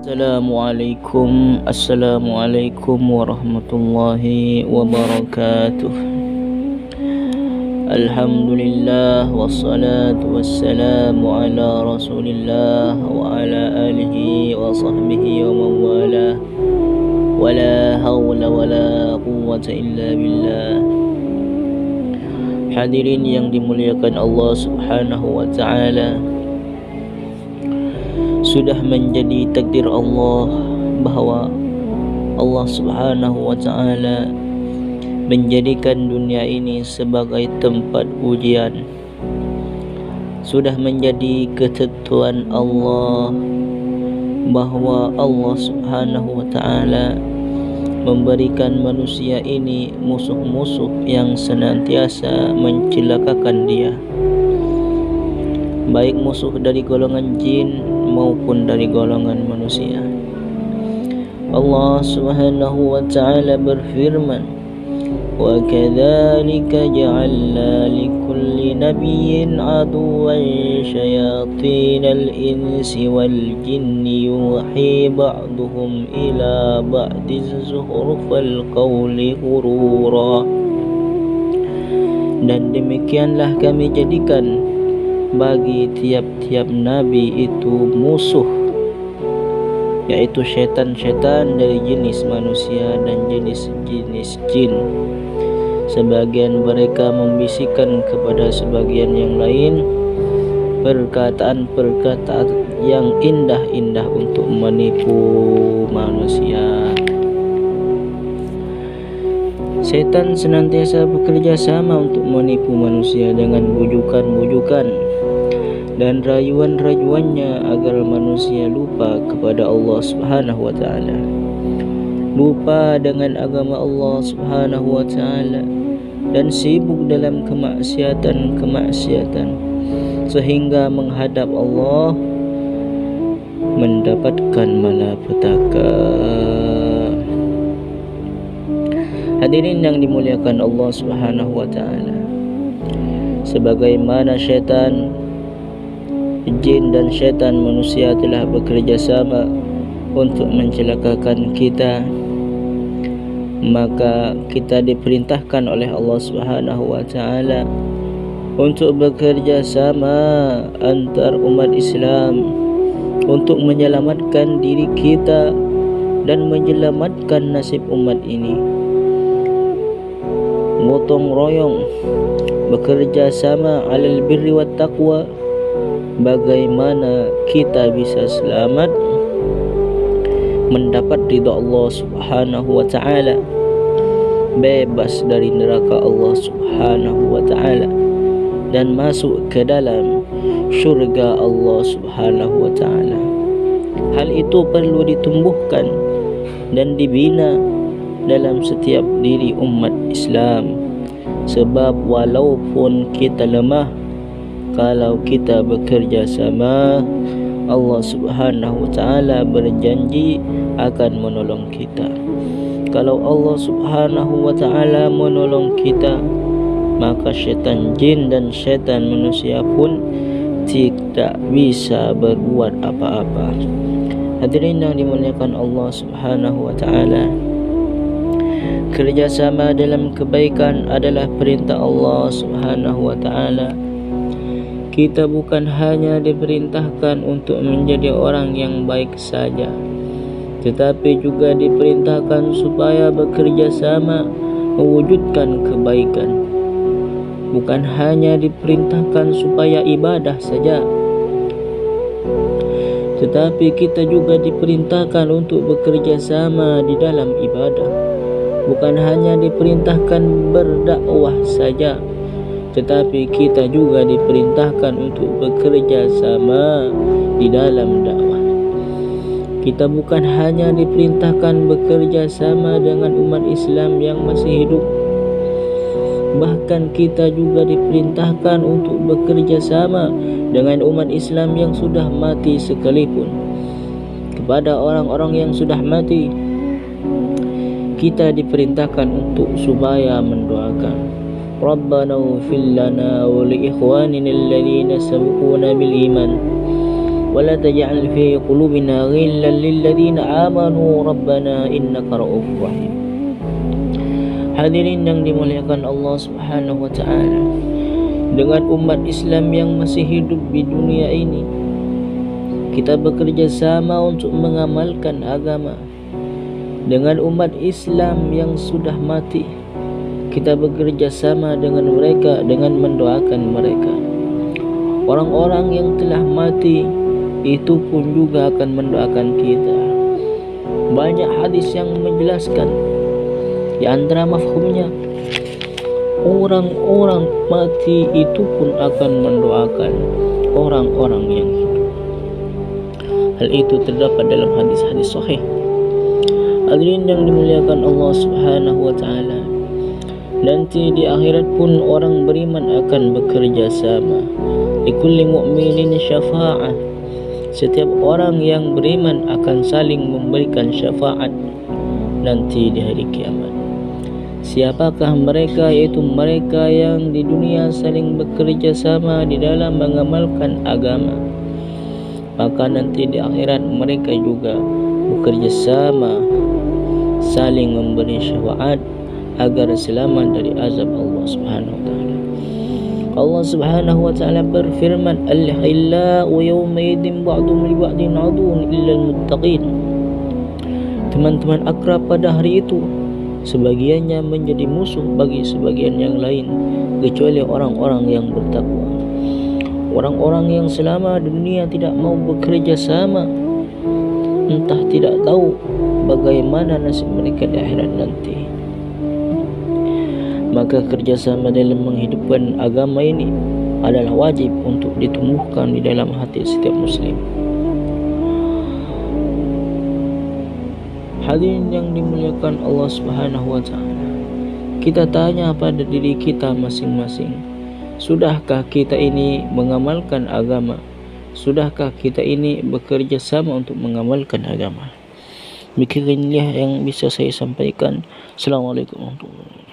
Assalamualaikum warahmatullahi wabarakatuh. Alhamdulillah wassalatu wassalamu ala rasulillah wa ala alihi wa sahbihi wa mawala. Wala hawla wala quwwata illa billah. Hadirin yang dimuliakan Allah subhanahu wa ta'ala, sudah menjadi takdir Allah bahawa Allah subhanahu wa ta'ala menjadikan dunia ini sebagai tempat ujian. Sudah menjadi ketentuan Allah bahawa Allah subhanahu wa ta'ala memberikan manusia ini musuh-musuh yang senantiasa mencelakakan dia, baik musuh dari golongan jin maupun dari golongan manusia. Allah subhanahu wa ta'ala berfirman, wa kadzalika ja'alna likulli nabiyyin aduwwan syayatinal insi wal jinni yuhi ba'duhum ila ba'din zuhrufal qawli ghurura. Dan demikianlah kami jadikan bagi tiap-tiap nabi itu musuh, yaitu syaitan-syaitan dari jenis manusia dan jenis-jenis jin. Sebagian mereka membisikkan kepada sebagian yang lain perkataan-perkataan yang indah-indah untuk menipu manusia. Setan senantiasa bekerja sama untuk menipu manusia dengan bujukan-bujukan dan rayuan-rayuannya agar manusia lupa kepada Allah subhanahu wa ta'ala, lupa dengan agama Allah subhanahu wa ta'ala, dan sibuk dalam kemaksiatan-kemaksiatan, sehingga menghadap Allah mendapatkan malapetaka. Hadirin yang dimuliakan Allah subhanahu wa ta'ala, sebagaimana syaitan jin dan syaitan manusia telah bekerja sama untuk mencelakakan kita, maka kita diperintahkan oleh Allah subhanahu wa ta'ala untuk bekerja sama antar umat Islam untuk menyelamatkan diri kita dan menyelamatkan nasib umat ini. Gotong royong bekerja sama alal birri wat taqwa, bagaimana kita bisa selamat mendapat ridha Allah subhanahu wa ta'ala, bebas dari neraka Allah subhanahu wa ta'ala, dan masuk ke dalam syurga Allah subhanahu wa ta'ala. Hal itu perlu ditumbuhkan dan dibina dalam setiap diri umat Islam, sebab walaupun kita lemah, kalau kita bekerja sama, Allah subhanahu wa ta'ala berjanji akan menolong kita. Kalau Allah subhanahu wa ta'ala menolong kita, maka syaitan jin dan syaitan manusia pun tidak bisa berbuat apa-apa. Hadirin yang dimuliakan Allah subhanahu wa ta'ala, kerjasama dalam kebaikan adalah perintah Allah subhanahu wa ta'ala. Kita bukan hanya diperintahkan untuk menjadi orang yang baik saja, tetapi juga diperintahkan supaya bekerja sama mewujudkan kebaikan. Bukan hanya diperintahkan supaya ibadah saja, tetapi kita juga diperintahkan untuk bekerja sama di dalam ibadah. Bukan hanya diperintahkan berdakwah saja, tetapi kita juga diperintahkan untuk bekerja sama di dalam dakwah. Kita bukan hanya diperintahkan bekerja sama dengan umat Islam yang masih hidup, bahkan kita juga diperintahkan untuk bekerja sama dengan umat Islam yang sudah mati sekalipun. Kepada orang-orang yang sudah mati, kita diperintahkan untuk supaya mendoakan, Rabbana ighfir lana wa li ikhwanina alladhina sabaquna bil iman ولا تجعل في قلوبنا غلا للذين آمنوا ربنا إنك رؤوف رحيم. Hadirin yang dimuliakan Allah Subhanahu wa taala, dengan umat Islam yang masih hidup di dunia ini, kita bekerja sama untuk mengamalkan agama. Dengan umat Islam yang sudah mati, kita bekerja sama dengan mereka dengan mendoakan mereka. Orang-orang yang telah mati itu pun juga akan mendoakan kita. Banyak hadis yang menjelaskan, di antara mafhumnya, orang-orang mati itu pun akan mendoakan orang-orang yang hidup. Hal itu terdapat dalam hadis-hadis sahih. Hadirin yang dimuliakan Allah Subhanahu wa taala, nanti di akhirat pun orang beriman akan bekerja sama. Likulli mu'minin syafa'ah. Setiap orang yang beriman akan saling memberikan syafaat nanti di hari kiamat. Siapakah mereka? Yaitu mereka yang di dunia saling bekerja sama di dalam mengamalkan agama. Maka nanti di akhirat mereka juga bekerja sama, saling memberi syafaat agar selamat dari azab Allah Subhanahu wa taala. Allah Subhanahu wa taala berfirman, al-hillau yawma idin ba'dhum li ba'din aduwwun illa al-muttaqin. Teman-teman akrab pada hari itu sebagiannya menjadi musuh bagi sebagian yang lain kecuali orang-orang yang bertakwa. Orang-orang yang selama dunia tidak mau bekerja sama, entah tidak tahu bagaimana nasib mereka di akhirat nanti. Maka kerjasama dalam menghidupkan agama ini adalah wajib untuk ditumbuhkan di dalam hati setiap muslim. Hadirin yang dimuliakan Allah Subhanahu wa taala, kita tanya pada diri kita masing-masing, sudahkah kita ini mengamalkan agama? Sudahkah kita ini bekerja sama untuk mengamalkan agama? Demikianlah yang bisa saya sampaikan. Assalamualaikum warahmatullahi wabarakatuh.